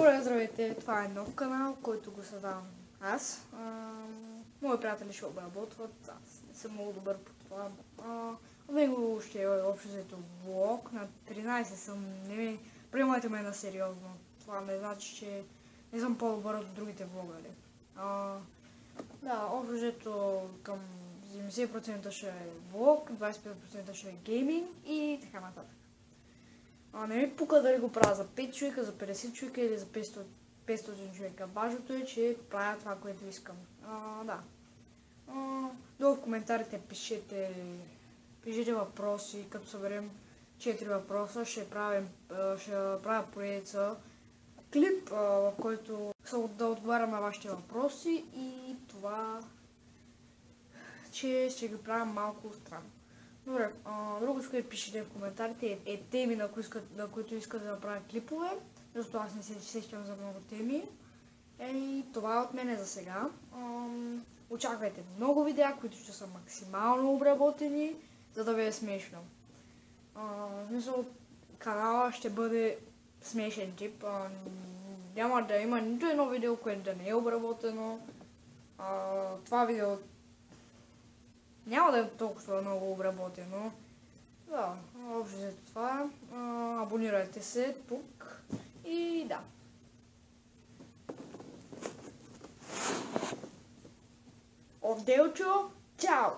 Добре, здравейте! Това е нов канал, който го създавам аз. Мои приятели ще обработват, аз не съм много добър по това. В него ще е общо взето влог, на 13 съм, не приемайте ме на сериозно. Това не значи, че не съм по-добър от другите влогъри. Да, общо взето към 70% ще е влог, 25% ще е гейминг и така нататък. Не ми пука дали го правя за 5 човека, за 50 човека или за 500 човека. Важното е, че правя това, което искам. Да. Долу в коментарите пишете въпроси. Като съберем 4 въпроса, ще правя поредица клип, в който да отговарям на вашите въпроси и това, че ще ги правя малко странно. Добре, друго, което пишете в коментарите е теми, на които искате да направя клипове, защото аз не се сещам за много теми. И това от мен е за сега. Очаквайте много видеа, които ще са максимално обработени, за да ви е смешно. В смисъл, канала ще бъде смешен тип. Няма да има нито едно видео, което да не е обработено. Това видео няма да е толкова много обработено. Да, общо за това. Абонирайте се тук и да. От Делчо, чао!